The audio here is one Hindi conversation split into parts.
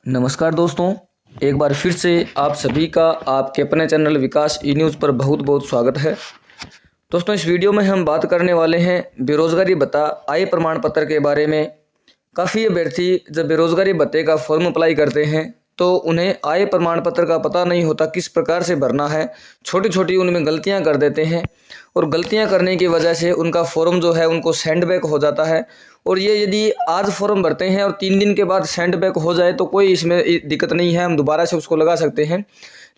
नमस्कार दोस्तों, एक बार फिर से आप सभी का आपके अपने चैनल विकास ई न्यूज़ पर बहुत बहुत स्वागत है। दोस्तों, इस वीडियो में हम बात करने वाले हैं बेरोज़गारी भत्ता आय प्रमाण पत्र के बारे में। काफ़ी अभ्यर्थी जब बेरोज़गारी भत्ते का फॉर्म अप्लाई करते हैं तो उन्हें आय प्रमाण पत्र का पता नहीं होता किस प्रकार से भरना है। छोटी छोटी उनमें गलतियां कर देते हैं और गलतियां करने की वजह से उनका फॉर्म जो है उनको सेंड बैक हो जाता है। और ये यदि आज फॉर्म भरते हैं और 3 दिन के बाद सेंड बैक हो जाए तो कोई इसमें दिक्कत नहीं है, हम दोबारा से उसको लगा सकते हैं।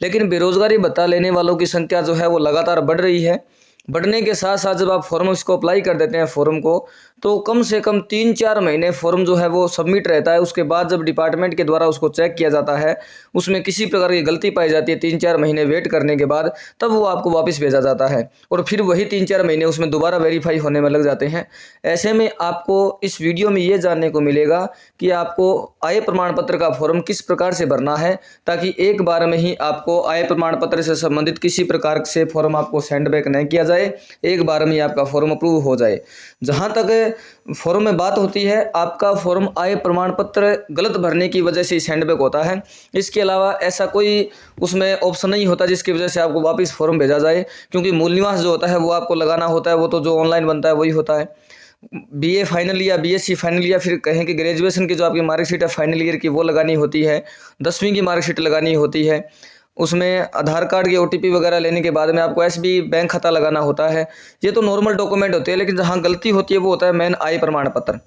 लेकिन बेरोज़गारी भत्ता लेने वालों की संख्या जो है वो लगातार बढ़ रही है। बढ़ने के साथ साथ जब आप फॉर्म इसको अप्लाई कर देते हैं फॉर्म को, तो कम से कम 3-4 महीने फॉर्म जो है वो सबमिट रहता है। उसके बाद जब डिपार्टमेंट के द्वारा उसको चेक किया जाता है, उसमें किसी प्रकार की गलती पाई जाती है, 3-4 महीने वेट करने के बाद तब वो आपको वापस भेजा जाता है और फिर वही 3-4 महीने उसमें दोबारा वेरीफाई होने में लग जाते हैं। ऐसे में आपको इस वीडियो में ये जानने को मिलेगा कि आपको आय प्रमाण पत्र का फॉर्म किस प्रकार से भरना है, ताकि एक बार में ही आपको आय प्रमाण पत्र से संबंधित किसी प्रकार से फॉर्म आपको सेंड बैक नहीं किया जाए, एक बार में आपका फॉर्म अप्रूव हो जाए। जहां तक फॉर्म में बात होती है, आपका फॉर्म आय प्रमाण पत्र गलत भरने की वजह से सेंड बैक होता है। इसके अलावा ऐसा कोई उसमें ऑप्शन नहीं होता जिसकी वजह से आपको वापस फॉर्म भेजा जाए, क्योंकि मूल निवास जो होता है वो आपको लगाना होता है, वो तो जो ऑनलाइन बनता है वही होता है। बीए फाइनल या बीएससी फाइनल या फिर कहें कि ग्रेजुएशन की जो आपकी मार्कशीट है फाइनल ईयर की वो लगानी होती है, 10वीं की मार्कशीट लगानी होती है, उसमें आधार कार्ड की ओटीपी वगैरह लेने के बाद में आपको एसबी बैंक खाता लगाना होता है। ये तो नॉर्मल डॉक्यूमेंट होते हैं, लेकिन जहाँ गलती होती है वो होता है मेन आय प्रमाण पत्र।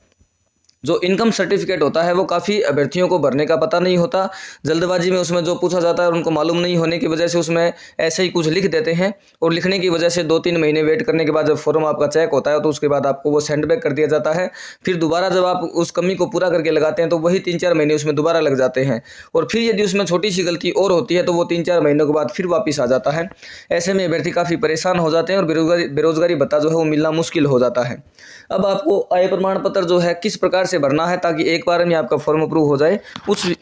जो इनकम सर्टिफिकेट होता है वो काफ़ी अभ्यर्थियों को भरने का पता नहीं होता। जल्दबाजी में उसमें जो पूछा जाता है उनको मालूम नहीं होने की वजह से उसमें ऐसे ही कुछ लिख देते हैं और लिखने की वजह से 2-3 महीने वेट करने के बाद जब फॉर्म आपका चेक होता है तो उसके बाद आपको वो सेंड बैक कर दिया जाता है। फिर दोबारा जब आप उस कमी को पूरा करके लगाते हैं तो वही 3-4 महीने उसमें दोबारा लग जाते हैं और फिर यदि उसमें छोटी सी गलती और होती है तो वो 3-4 महीनों के बाद फिर वापस आ जाता है। ऐसे में अभ्यर्थी काफ़ी परेशान हो जाते हैं और बेरोजगारी भत्ता जो है वो मिलना मुश्किल हो जाता है। अब आपको आय प्रमाण पत्र जो है किस प्रकार से भरना है ताकि एक बार में आपका फॉर्म अप्रूव हो जाए,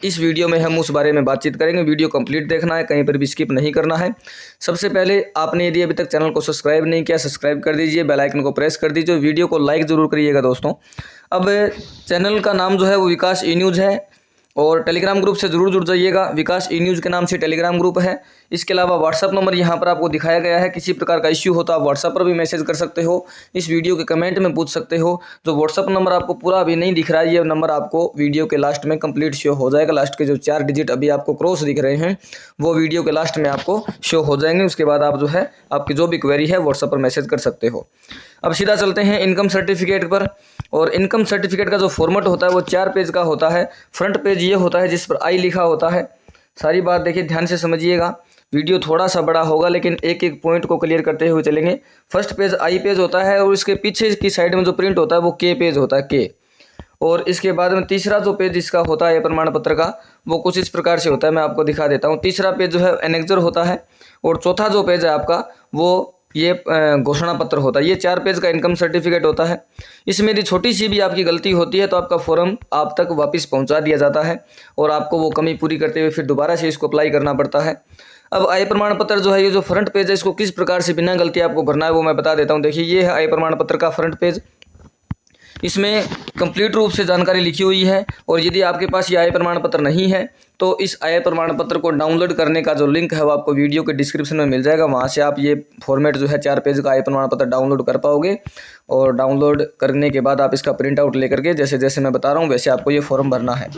इस वीडियो में हम उस बारे में बातचीत करेंगे। वीडियो कंप्लीट देखना है, कहीं पर भी स्किप नहीं करना है। सबसे पहले आपने यदि अभी तक चैनल को सब्सक्राइब नहीं किया, सब्सक्राइब कर दीजिए, बेल आइकन को प्रेस कर दीजिए, वीडियो को लाइक ज़रूर करिएगा दोस्तों। अब चैनल का नाम जो है वो विकास ई न्यूज़ है और टेलीग्राम ग्रुप से ज़रूर जुड़ जाइएगा। विकास ई न्यूज़ के नाम से टेलीग्राम ग्रुप है। इसके अलावा व्हाट्सअप नंबर यहाँ पर आपको दिखाया गया है। किसी प्रकार का इश्यू हो तो आप व्हाट्सअप पर भी मैसेज कर सकते हो, इस वीडियो के कमेंट में पूछ सकते हो। जो व्हाट्सअप नंबर आपको पूरा अभी नहीं दिख रहा है, ये नंबर आपको वीडियो के लास्ट में कंप्लीट शो हो जाएगा। लास्ट के जो 4 डिजिट अभी आपको क्रॉस दिख रहे हैं वो वीडियो के लास्ट में आपको शो हो जाएंगे। उसके बाद आप जो है आपकी जो भी क्वेरी है व्हाट्सअप पर मैसेज कर सकते हो। अब सीधा चलते हैं इनकम सर्टिफिकेट पर। और इनकम सर्टिफिकेट का जो फॉर्मेट होता है वो 4 पेज का होता है। फ्रंट पेज ये होता है जिस पर आई लिखा होता है। सारी बात देखिए, ध्यान से समझिएगा। वीडियो थोड़ा सा बड़ा होगा लेकिन एक एक पॉइंट को क्लियर करते हुए चलेंगे। फर्स्ट पेज आई पेज होता है और इसके पीछे की साइड में जो प्रिंट होता है वो के पेज होता है, के। और इसके बाद में तीसरा जो पेज इसका होता है प्रमाण पत्र का, वो कुछ इस प्रकार से होता है, मैं आपको दिखा देता हूँ। तीसरा पेज जो है एनेक्जर होता है और चौथा जो पेज है आपका वो ये घोषणा पत्र होता है। ये 4 पेज का इनकम सर्टिफिकेट होता है। इसमें यदि छोटी सी भी आपकी गलती होती है तो आपका फॉर्म आप तक वापस पहुंचा दिया जाता है और आपको वो कमी पूरी करते हुए फिर दोबारा से इसको अप्लाई करना पड़ता है। अब आय प्रमाण पत्र जो है, ये जो फ्रंट पेज है, इसको किस प्रकार से बिना गलती आपको भरना है वो मैं बता देता हूँ। देखिए, ये है आय प्रमाण पत्र का फ्रंट पेज। इसमें कंप्लीट रूप से जानकारी लिखी हुई है और यदि आपके पास ये आय प्रमाण पत्र नहीं है तो इस आय प्रमाण पत्र को डाउनलोड करने का जो लिंक है वो आपको वीडियो के डिस्क्रिप्शन में मिल जाएगा। वहाँ से आप ये फॉर्मेट जो है 4 पेज का आय प्रमाण पत्र डाउनलोड कर पाओगे और डाउनलोड करने के बाद आप इसका प्रिंट आउट लेकर के जैसे जैसे मैं बता रहा हूँ वैसे आपको ये फॉर्म भरना है।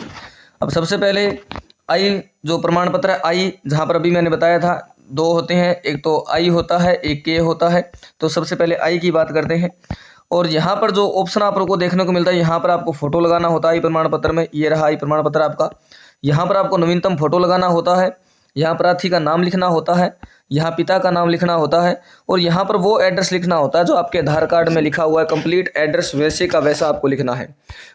अब सबसे पहले आई जो प्रमाण पत्र है, आई जहाँ पर अभी मैंने बताया था 2 होते हैं, एक तो आई होता है, एक के होता है। तो सबसे पहले आई की बात करते हैं। और यहाँ पर जो ऑप्शन आपको देखने को मिलता है, यहाँ पर आपको फोटो लगाना होता है। प्रमाण पत्र में ये रहा आई प्रमाण पत्र आपका। यहाँ पर आपको नवीनतम फोटो लगाना होता है। यहाँ प्रार्थी का नाम लिखना होता है, यहाँ पिता का नाम लिखना होता है और यहाँ पर वो एड्रेस लिखना होता है जो आपके आधार कार्ड में लिखा हुआ है। कंप्लीट एड्रेस वैसे का वैसा आपको लिखना है।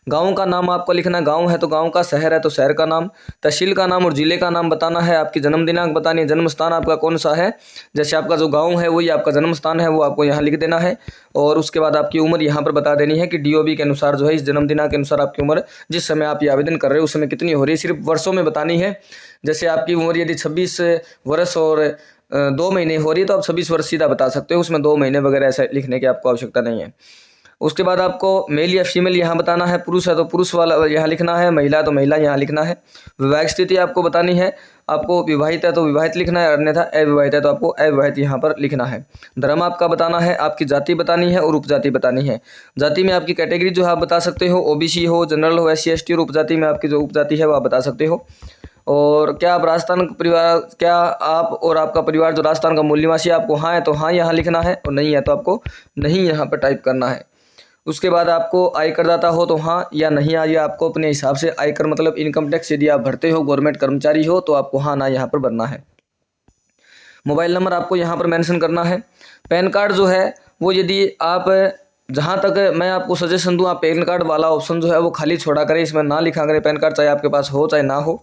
गांव का नाम आपको लिखना है, गांव है तो गांव का, शहर है तो शहर का नाम, तहसील का नाम और ज़िले का नाम बताना है। आपकी जन्म दिनांक बतानी है, जन्म स्थान आपका कौन सा है, जैसे आपका जो गाँव है वही आपका जन्म स्थान है वो आपको यहाँ लिख देना है। और उसके बाद आपकी उम्र यहाँ पर बता देनी है कि डीओबी के अनुसार जो है इस जन्म दिनांक के अनुसार आपकी उम्र जिस समय आप ये आवेदन कर रहे हो उस समय कितनी हो रही है, सिर्फ वर्षों में बतानी है। जैसे आपकी उम्र यदि 26 वर्ष और 2 महीने हो रही है तो आप 26 वर्ष सीधा बता सकते हो, उसमें 2 महीने वगैरह ऐसा लिखने की आपको आवश्यकता नहीं है। उसके बाद आपको मेल या फीमेल यहाँ बताना है, पुरुष है तो पुरुष वाला यहाँ लिखना है, महिला तो महिला यहाँ लिखना है। वैवाहिक स्थिति आपको बतानी है, आपको विवाहित है तो विवाहित लिखना है, अन्यथा अविवाहित है तो आपको अविवाहित यहाँ पर लिखना है। धर्म आपका बताना है, आपकी जाति बतानी है और उपजाति बतानी है। जाति में आपकी कैटेगरी जो है आप बता सकते हो, ओबीसी हो, जनरल हो, SC ST, और उपजाति में आपकी जो उपजाति है वो आप बता सकते हो। और क्या आप राजस्थान का परिवार, क्या आप और आपका परिवार जो राजस्थान का मूल निवासी है, आपको हाँ है तो हाँ यहाँ लिखना है, और नहीं है तो आपको नहीं यहाँ पर टाइप करना है। उसके बाद आपको आयकरदाता हो तो हाँ या नहीं, आइए आपको अपने हिसाब से आयकर मतलब इनकम टैक्स यदि आप भरते हो, गवर्नमेंट कर्मचारी हो तो आपको हाँ ना यहाँ पर भरना है। मोबाइल नंबर आपको यहाँ पर मेंशन करना है। पैन कार्ड जो है वो यदि आप, जहाँ तक मैं आपको सजेशन दूँ, आप पैन कार्ड वाला ऑप्शन जो है वो खाली छोड़ा करें, इसमें ना लिखा करें पैन कार्ड, चाहे आपके पास हो चाहे ना हो।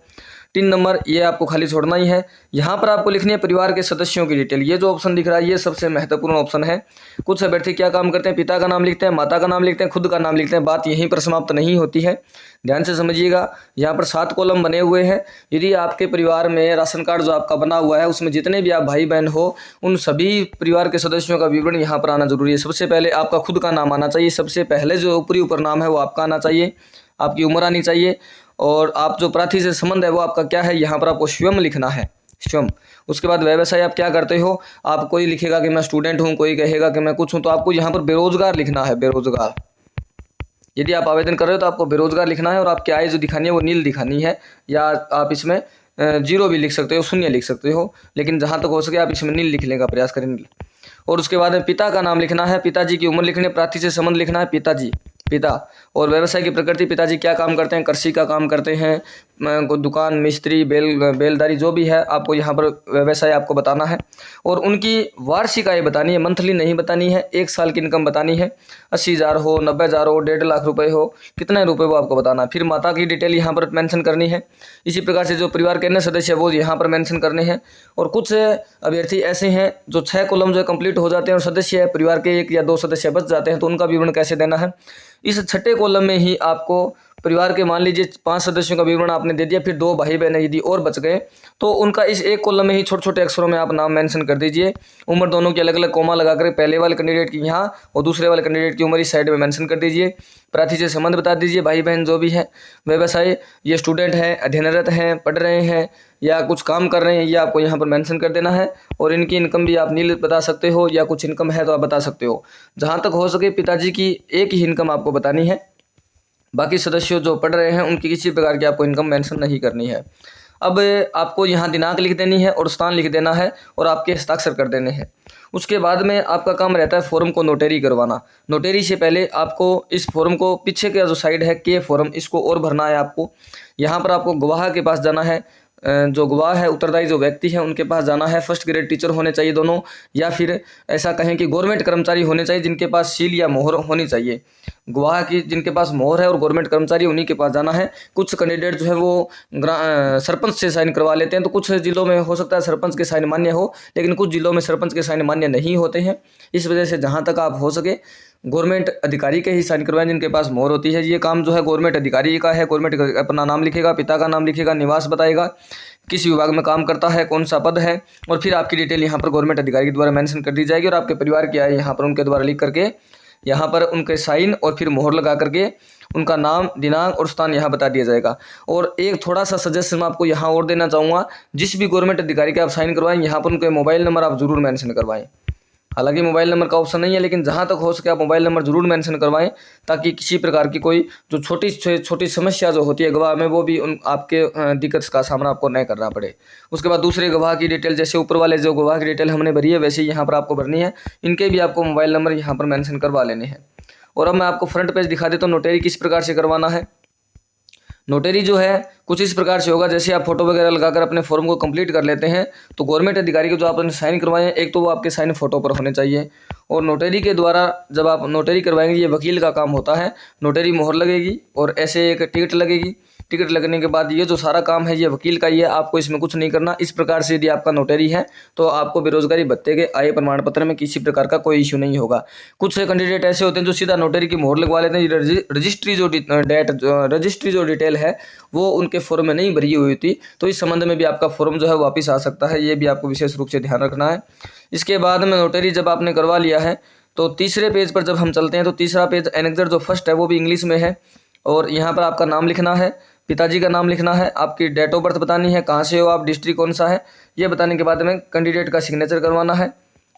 3 नंबर ये आपको खाली छोड़ना ही है। यहाँ पर आपको लिखनी है परिवार के सदस्यों की डिटेल। ये जो ऑप्शन दिख रहा है ये सबसे महत्वपूर्ण ऑप्शन है। कुछ अभ्यर्थी क्या काम करते हैं, पिता का नाम लिखते हैं, माता का नाम लिखते हैं, खुद का नाम लिखते हैं। बात यहीं पर समाप्त नहीं होती है, ध्यान से समझिएगा। यहाँ पर 7 कॉलम बने हुए हैं। यदि आपके परिवार में राशन कार्ड जो आपका बना हुआ है उसमें जितने भी आप भाई बहन हो, उन सभी परिवार के सदस्यों का विवरण यहाँ पर आना जरूरी है। सबसे पहले आपका खुद का नाम आना चाहिए, सबसे पहले जो ऊपर नाम है वो आपका आना चाहिए, आपकी उम्र आनी चाहिए, और आप जो प्रार्थी से संबंध है वो आपका क्या है, यहाँ पर आपको स्वयं लिखना है, स्वयं। उसके बाद व्यवसाय आप क्या करते हो, आप कोई लिखेगा कि मैं स्टूडेंट हूँ, कोई कहेगा कि मैं कुछ हूँ, तो आपको यहाँ पर बेरोजगार लिखना है, बेरोजगार। यदि आप आवेदन कर रहे हो तो आपको बेरोजगार लिखना है, और आपकी आय जो दिखानी है वो नील दिखानी है, या आप इसमें 0 भी लिख सकते हो, 0 लिख सकते हो, लेकिन जहाँ तक हो सके आप इसमें नील लिखने का प्रयास करें, नील। और उसके बाद में पिता का नाम लिखना है, पिताजी की उम्र लिखनी है, प्रार्थी से संबंध लिखना है, पिताजी, पिता। और व्यवसाय की प्रकृति, पिताजी क्या काम करते हैं, कृषि का काम करते हैं, दुकान, मिस्त्री, बेलदारी, जो भी है आपको यहाँ पर व्यवसाय आपको बताना है। और उनकी वार्षिक आय बतानी है, मंथली नहीं बतानी है, 1 साल की इनकम बतानी है, 80,000 हो, 90,000 हो, 1.5 लाख रुपए हो, कितने रुपए वो आपको बताना है। फिर माता की डिटेल यहाँ पर मेंशन करनी है। इसी प्रकार से जो परिवार के अन्य सदस्य है वो यहाँ पर मेंशन करने हैं। और कुछ अभ्यर्थी ऐसे हैं जो 6 कॉलम जो है कंप्लीट हो जाते हैं और सदस्य परिवार के 1 या 2 सदस्य बच जाते हैं, तो उनका विवरण कैसे देना है। इस छठे कॉलम में ही आपको परिवार के, मान लीजिए 5 सदस्यों का विवरण आपने दे दिया, फिर 2 भाई बहन यदि और बच गए तो उनका इस 1 कॉलम में ही छोटे छोटे अक्षरों में आप नाम मेंशन कर दीजिए। उम्र दोनों की अलग अलग कोमा लगाकर पहले वाले कैंडिडेट की यहाँ और दूसरे वाले कैंडिडेट की उम्र इस साइड में मेंशन कर दीजिए। प्रार्थी से संबंध बता दीजिए, भाई बहन जो भी है। व्यवसाय, ये स्टूडेंट हैं, अध्ययनरत हैं, पढ़ रहे हैं या कुछ काम कर रहे हैं, ये आपको यहाँ पर मेंशन कर देना है। और इनकी इनकम भी आप नील बता सकते हो, या कुछ इनकम है तो आप बता सकते हो। जहाँ तक हो सके पिताजी की एक ही इनकम आपको बतानी है, बाकी सदस्य जो पढ़ रहे हैं उनकी किसी प्रकार की आपको इनकम मेंशन नहीं करनी है। अब आपको यहाँ दिनांक लिख देनी है और स्थान लिख देना है और आपके हस्ताक्षर कर देने हैं। उसके बाद में आपका काम रहता है फॉर्म को नोटरी करवाना। नोटरी से पहले आपको इस फॉर्म को, पीछे का जो साइड है के फॉर्म, इसको और भरना है आपको। यहाँ पर आपको गवाह के पास जाना है, जो गवाह है, उत्तरदायी जो व्यक्ति है उनके पास जाना है। फर्स्ट ग्रेड टीचर होने चाहिए दोनों, या फिर ऐसा कहें कि गवर्नमेंट कर्मचारी होने चाहिए जिनके पास सील या मोहर होनी चाहिए। गवाह की जिनके पास मोहर है और गवर्नमेंट कर्मचारी, उन्हीं के पास जाना है। कुछ कैंडिडेट जो है वो सरपंच से साइन करवा लेते हैं, तो कुछ जिलों में हो सकता है सरपंच के साइन मान्य हो, लेकिन कुछ जिलों में सरपंच के साइन मान्य नहीं होते हैं। इस वजह से जहाँ तक आप हो सके गवर्नमेंट अधिकारी के ही साइन करवाएं जिनके पास मोहर होती है। ये काम जो है गवर्नमेंट अधिकारी का है। गवर्नमेंट अपना नाम लिखेगा, पिता का नाम लिखेगा, निवास बताएगा, किस विभाग में काम करता है, कौन सा पद है, और फिर आपकी डिटेल यहाँ पर गवर्नमेंट अधिकारी के द्वारा मेंशन कर दी जाएगी। और आपके परिवार की आय यहाँ पर उनके द्वारा लिख करके, यहाँ पर उनके साइन और फिर मोहर लगा करके उनका नाम, दिनांक और स्थान यहाँ बता दिया जाएगा। और एक थोड़ा सा सजेशन मैं आपको यहाँ और देना चाहूँगा, जिस भी गवर्नमेंट अधिकारी के आप साइन करवाएं यहाँ पर उनके मोबाइल नंबर आप जरूर मेंशन करवाएं। हालांकि मोबाइल नंबर का ऑप्शन नहीं है, लेकिन जहाँ तक हो सके आप मोबाइल नंबर जरूर मेंशन करवाएं, ताकि किसी प्रकार की कोई जो छोटी समस्या जो होती है गवाह में, वो भी उन आपके दिक्कत का सामना आपको नहीं करना पड़े। उसके बाद दूसरे गवाह की डिटेल, जैसे ऊपर वाले जो गवाह की डिटेल हमने भरी है वैसे ही यहाँ पर आपको भरनी है। इनके भी आपको मोबाइल नंबर यहाँ पर मेंशन करवा लेने हैं। और अब मैं आपको फ्रंट पेज दिखा देता हूँ नोटरी किस प्रकार से करवाना है। नोटरी जो है कुछ इस प्रकार से होगा, जैसे आप फोटो वगैरह लगाकर अपने फॉर्म को कंप्लीट कर लेते हैं, तो गवर्नमेंट अधिकारी के जो आपने साइन करवाए हैं, एक तो वो आपके साइन फोटो पर होने चाहिए। और नोटरी के द्वारा जब आप नोटरी करवाएंगे, ये वकील का काम होता है। नोटरी मोहर लगेगी और ऐसे एक टिकट लगेगी। टिकट लगने के बाद ये जो सारा काम है ये वकील का ही है, आपको इसमें कुछ नहीं करना। इस प्रकार से यदि आपका नोटरी है तो आपको बेरोजगारी भत्ते के आय प्रमाण पत्र में किसी प्रकार का कोई इश्यू नहीं होगा। कुछ कैंडिडेट ऐसे होते हैं जो सीधा नोटरी की मोहर लगवा लेते हैं। रजिस्ट्री जो डिटेल है वो उनके फॉर्म में नहीं भरी हुई होती, तो इस संबंध में भी आपका फॉर्म जो है वापस आ सकता है। ये भी आपको विशेष रूप से ध्यान रखना है। इसके बाद में नोटरी जब आपने करवा लिया है तो तीसरे पेज पर जब हम चलते हैं तो तीसरा पेज एनेक्जर जो फर्स्ट है वो भी इंग्लिश में है। और यहाँ पर आपका नाम लिखना है, पिताजी का नाम लिखना है, आपकी डेट ऑफ बर्थ बतानी है, कहाँ से हो आप, डिस्ट्रिक्ट कौन सा है, ये बताने के बाद में कैंडिडेट का सिग्नेचर करवाना है।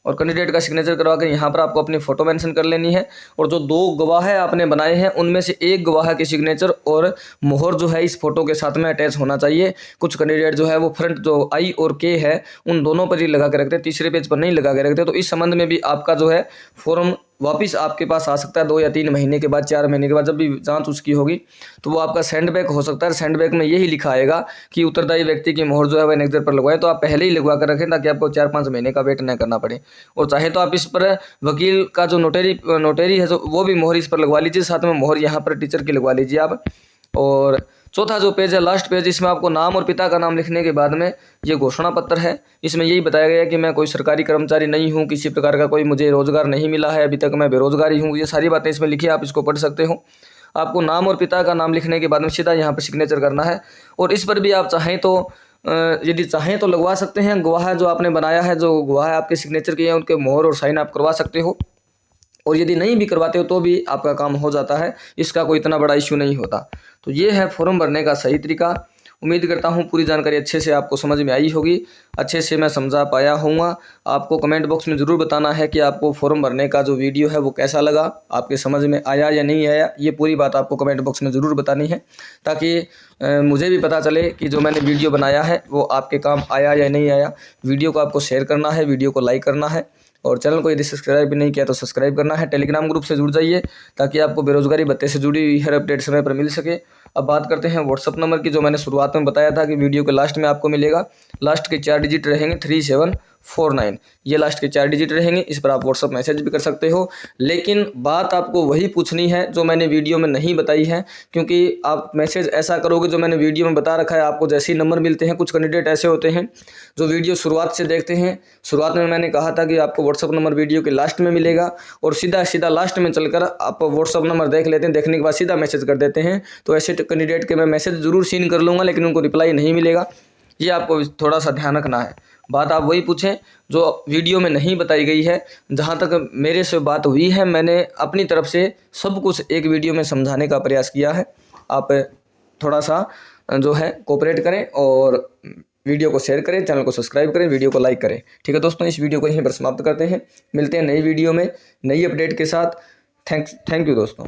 और कैंडिडेट का सिग्नेचर करवा कर यहाँ पर आपको अपनी फ़ोटो मेंशन कर लेनी है। और जो 2 गवाह आपने बनाए हैं उनमें से एक गवाह के सिग्नेचर और मोहर जो है इस फोटो के साथ में अटैच होना चाहिए। कुछ कैंडिडेट जो है वो फ्रंट जो आई और के है उन दोनों पर ही लगा के रखते हैं, तीसरे पेज पर नहीं लगा के रखते। तो इस संबंध में भी आपका जो है फॉर्म वापस आपके पास आ सकता है 2 या 3 महीने के बाद, 4 महीने के बाद, जब भी जांच उसकी होगी तो वो आपका सेंड बैक हो सकता है। सेंड बैक में यही लिखा आएगा कि उत्तरदायी व्यक्ति की मोहर जो है वह एनेक्जर पर लगवाएं। तो आप पहले ही लगवा कर रखें ताकि आपको 4-5 महीने का वेट न करना पड़े। और चाहे तो आप इस पर वकील का जो नोटरी है जो वो भी मोहर इस पर लगवा लीजिए, साथ में मोहर यहाँ पर टीचर की लगवा लीजिए आप। और चौथा जो पेज है, लास्ट पेज, इसमें आपको नाम और पिता का नाम लिखने के बाद में ये घोषणा पत्र है। इसमें यही बताया गया कि मैं कोई सरकारी कर्मचारी नहीं हूँ, किसी प्रकार का कोई मुझे रोजगार नहीं मिला है अभी तक, मैं बेरोजगार ही हूँ। ये सारी बातें इसमें लिखी, आप इसको पढ़ सकते हो। आपको नाम और पिता का नाम लिखने के बाद में सीधा यहाँ पर सिग्नेचर करना है। और इस पर भी आप चाहें तो यदि चाहें तो लगवा सकते हैं। गवाह जो आपने बनाया है, जो गवाह आपके सिग्नेचर किए हैं, उनके मोहर और साइन आप करवा सकते हो। और यदि नहीं भी करवाते हो तो भी आपका काम हो जाता है, इसका कोई इतना बड़ा इश्यू नहीं होता। तो ये है फॉर्म भरने का सही तरीका। उम्मीद करता हूँ पूरी जानकारी अच्छे से आपको समझ में आई होगी, अच्छे से मैं समझा पाया हूँगा। आपको कमेंट बॉक्स में ज़रूर बताना है कि आपको फॉर्म भरने का जो वीडियो है वो कैसा लगा, आपके समझ में आया या नहीं आया। ये पूरी बात आपको कमेंट बॉक्स में ज़रूर बतानी है ताकि मुझे भी पता चले कि जो मैंने वीडियो बनाया है वो आपके काम आया या नहीं आया। वीडियो को आपको शेयर करना है, वीडियो को लाइक करना है, और चैनल को यदि सब्सक्राइब भी नहीं किया तो सब्सक्राइब करना है। टेलीग्राम ग्रुप से जुड़ जाइए ताकि आपको बेरोजगारी भत्ते से जुड़ी हुई हर अपडेट समय पर मिल सके। अब बात करते हैं व्हाट्सअप नंबर की, जो मैंने शुरुआत में बताया था कि वीडियो के लास्ट में आपको मिलेगा। लास्ट के 4 डिजिट रहेंगे 3749, ये लास्ट के 4 डिजिट रहेंगे। इस पर आप व्हाट्सअप मैसेज भी कर सकते हो, लेकिन बात आपको वही पूछनी है जो मैंने वीडियो में नहीं बताई है, क्योंकि आप मैसेज ऐसा करोगे जो मैंने वीडियो में बता रखा है, आपको जैसे ही नंबर मिलते हैं। कुछ कैंडिडेट ऐसे होते हैं जो वीडियो शुरुआत से देखते हैं। शुरुआत में मैंने कहा था कि आपको व्हाट्सअप नंबर वीडियो के लास्ट में मिलेगा, और सीधा सीधा लास्ट में चलकर आप व्हाट्सअप नंबर देख लेते हैं, देखने के बाद सीधा मैसेज कर देते हैं। तो ऐसे कैंडिडेट के मैं मैसेज ज़रूर सीन कर लूँगा, लेकिन उनको रिप्लाई नहीं मिलेगा। ये आपको थोड़ा सा ध्यान रखना है। बात आप वही पूछें जो वीडियो में नहीं बताई गई है। जहाँ तक मेरे से बात हुई है, मैंने अपनी तरफ से सब कुछ एक वीडियो में समझाने का प्रयास किया है। आप थोड़ा सा जो है कोऑपरेट करें और वीडियो को शेयर करें, चैनल को सब्सक्राइब करें, वीडियो को लाइक करें। ठीक है दोस्तों, इस वीडियो को यहीं पर समाप्त करते हैं। मिलते हैं नई वीडियो में नई अपडेट के साथ। थैंक यू दोस्तों।